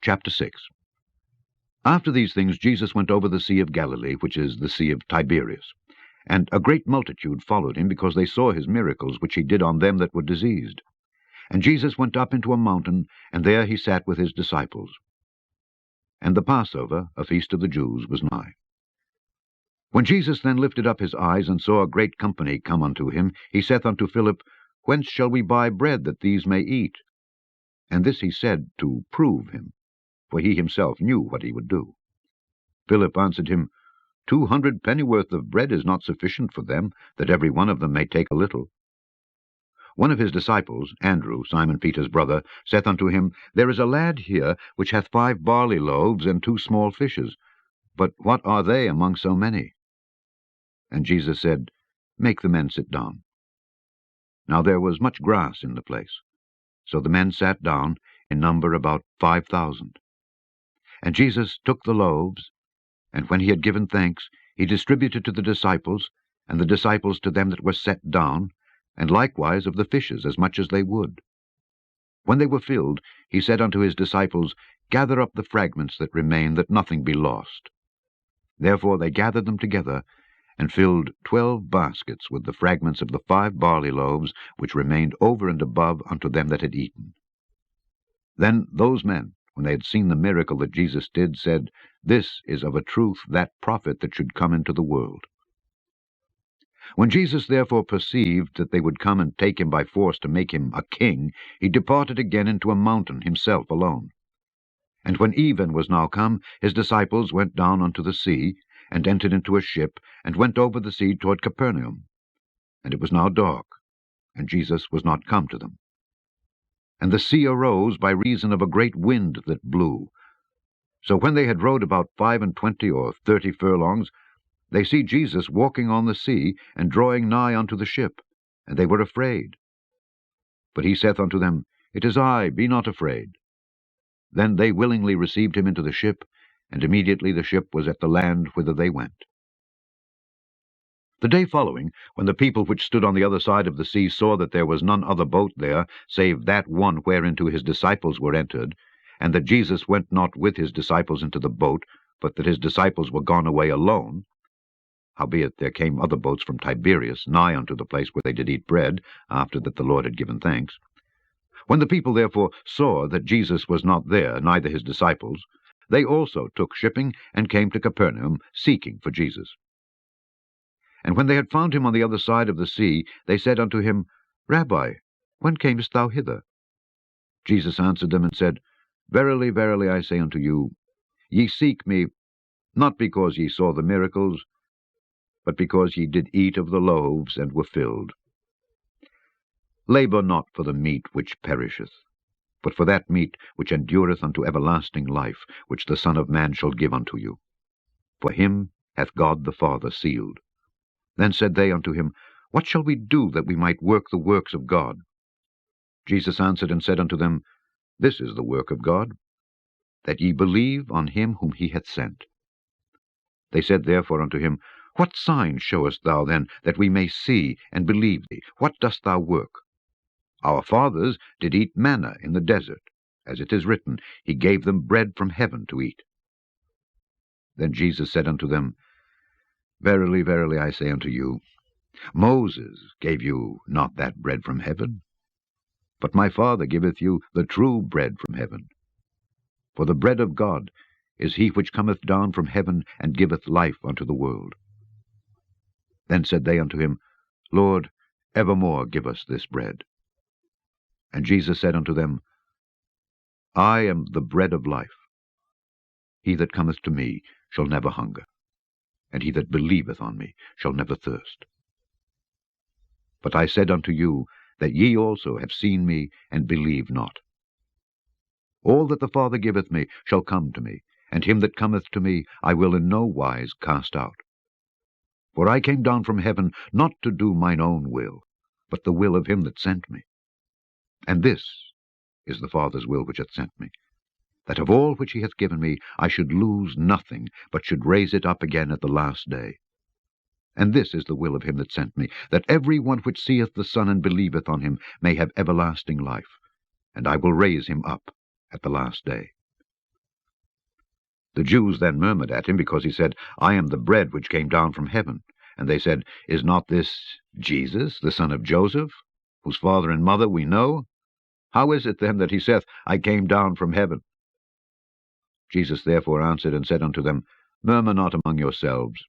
Chapter 6. After these things Jesus went over the Sea of Galilee, which is the Sea of Tiberias. And a great multitude followed him, because they saw his miracles, which he did on them that were diseased. And Jesus went up into a mountain, and there he sat with his disciples. And the Passover, a feast of the Jews, was nigh. When Jesus then lifted up his eyes, and saw a great company come unto him, he saith unto Philip, Whence shall we buy bread, that these may eat? And this he said to prove him, for he himself knew what he would do. Philip answered him, 200 pennyworth of bread is not sufficient for them, that every one of them may take a little. One of his disciples, Andrew, Simon Peter's brother, saith unto him, There is a lad here, which hath 5 barley loaves and 2 small fishes. But what are they among so many? And Jesus said, Make the men sit down. Now there was much grass in the place. So the men sat down, in number about 5,000. And Jesus took the loaves, and when he had given thanks, he distributed to the disciples, and the disciples to them that were set down, and likewise of the fishes as much as they would. When they were filled, he said unto his disciples, Gather up the fragments that remain, that nothing be lost. Therefore they gathered them together, and filled 12 baskets with the fragments of the 5 barley loaves, which remained over and above unto them that had eaten. Then those men, when they had seen the miracle that Jesus did, said, This is of a truth that prophet that should come into the world. When Jesus therefore perceived that they would come and take him by force to make him a king, he departed again into a mountain himself alone. And when even was now come, his disciples went down unto the sea, and entered into a ship, and went over the sea toward Capernaum. And it was now dark, and Jesus was not come to them. And the sea arose by reason of a great wind that blew. So when they had rowed about 25 or 30 furlongs, they see Jesus walking on the sea, and drawing nigh unto the ship, and they were afraid. But he saith unto them, It is I, be not afraid. Then they willingly received him into the ship, and immediately the ship was at the land whither they went. The day following, when the people which stood on the other side of the sea saw that there was none other boat there, save that one whereinto his disciples were entered, and that Jesus went not with his disciples into the boat, but that his disciples were gone away alone, howbeit there came other boats from Tiberias nigh unto the place where they did eat bread, after that the Lord had given thanks. When the people therefore saw that Jesus was not there, neither his disciples, they also took shipping, and came to Capernaum, seeking for Jesus. And when they had found him on the other side of the sea, they said unto him, Rabbi, when camest thou hither? Jesus answered them and said, Verily, verily, I say unto you, ye seek me, not because ye saw the miracles, but because ye did eat of the loaves, and were filled. Labor not for the meat which perisheth, but for that meat which endureth unto everlasting life, which the Son of Man shall give unto you. For him hath God the Father sealed. Then said they unto him, What shall we do that we might work the works of God? Jesus answered and said unto them, This is the work of God, that ye believe on him whom he hath sent. They said therefore unto him, What sign showest thou then, that we may see and believe thee? What dost thou work? Our fathers did eat manna in the desert, as it is written, He gave them bread from heaven to eat. Then Jesus said unto them, Verily, verily, I say unto you, Moses gave you not that bread from heaven, but my Father giveth you the true bread from heaven. For the bread of God is he which cometh down from heaven, and giveth life unto the world. Then said they unto him, Lord, evermore give us this bread. And Jesus said unto them, I am the bread of life. He that cometh to me shall never hunger, and he that believeth on me shall never thirst. But I said unto you, that ye also have seen me, and believe not. All that the Father giveth me shall come to me, and him that cometh to me I will in no wise cast out. For I came down from heaven not to do mine own will, but the will of him that sent me. And this is the Father's will which hath sent me, that of all which he hath given me I should lose nothing, but should raise it up again at the last day. And this is the will of him that sent me, that every one which seeth the Son and believeth on him may have everlasting life, and I will raise him up at the last day. The Jews then murmured at him, because he said, I am the bread which came down from heaven. And they said, Is not this Jesus, the son of Joseph, whose father and mother we know? How is it then that he saith, I came down from heaven? Jesus therefore answered and said unto them, Murmur not among yourselves.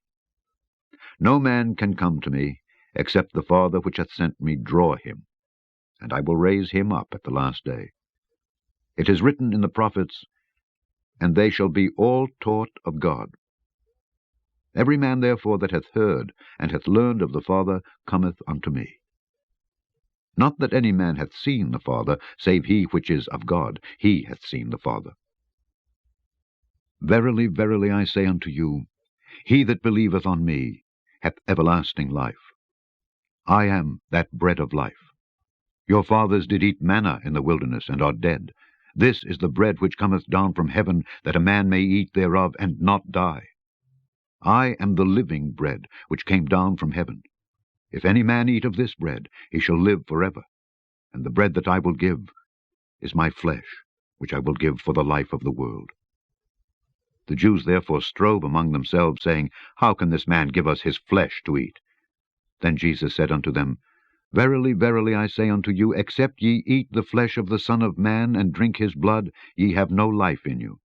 No man can come to me, except the Father which hath sent me draw him, and I will raise him up at the last day. It is written in the prophets, And they shall be all taught of God. Every man therefore that hath heard and hath learned of the Father cometh unto me. Not that any man hath seen the Father, save he which is of God, he hath seen the Father. Verily, verily, I say unto you, he that believeth on me hath everlasting life. I am that bread of life. Your fathers did eat manna in the wilderness, and are dead. This is the bread which cometh down from heaven, that a man may eat thereof, and not die. I am the living bread which came down from heaven. If any man eat of this bread, he shall live forever. And the bread that I will give is my flesh, which I will give for the life of the world. The Jews therefore strove among themselves, saying, How can this man give us his flesh to eat? Then Jesus said unto them, Verily, verily, I say unto you, except ye eat the flesh of the Son of Man, and drink his blood, ye have no life in you.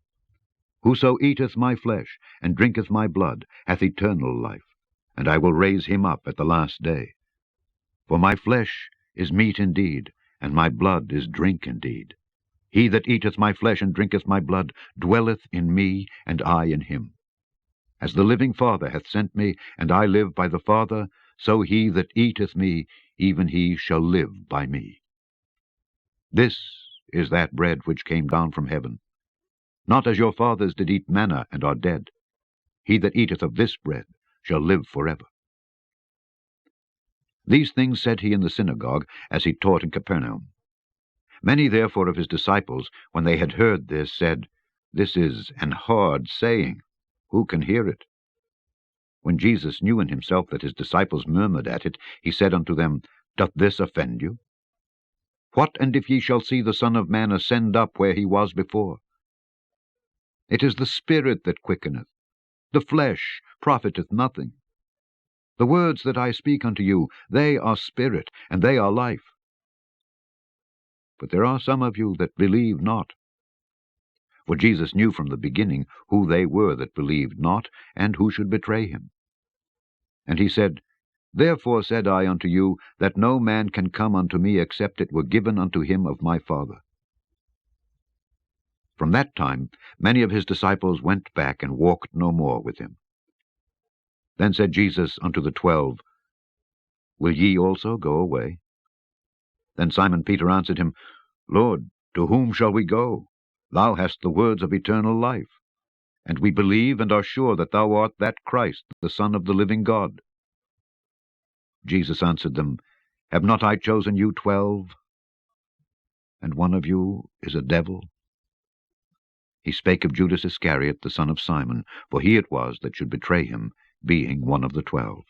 Whoso eateth my flesh, and drinketh my blood, hath eternal life, and I will raise him up at the last day. For my flesh is meat indeed, and my blood is drink indeed. He that eateth my flesh and drinketh my blood dwelleth in me, and I in him. As the living Father hath sent me, and I live by the Father, so he that eateth me, even he shall live by me. This is that bread which came down from heaven. Not as your fathers did eat manna, and are dead. He that eateth of this bread shall live forever. These things said he in the synagogue, as he taught in Capernaum. Many therefore of his disciples, when they had heard this, said, This is an hard saying. Who can hear it? When Jesus knew in himself that his disciples murmured at it, he said unto them, Doth this offend you? What and if ye shall see the Son of Man ascend up where he was before? It is the Spirit that quickeneth, the flesh profiteth nothing. The words that I speak unto you, they are spirit, and they are life. But there are some of you that believe not. For Jesus knew from the beginning who they were that believed not, and who should betray him. And he said, Therefore said I unto you, that no man can come unto me, except it were given unto him of my Father. From that time many of his disciples went back, and walked no more with him. Then said Jesus unto the 12, Will ye also go away? Then Simon Peter answered him, Lord, to whom shall we go? Thou hast the words of eternal life. And we believe and are sure that thou art that Christ, the Son of the living God. Jesus answered them, Have not I chosen you 12? And one of you is a devil? He spake of Judas Iscariot, the son of Simon, for he it was that should betray him, being one of the 12.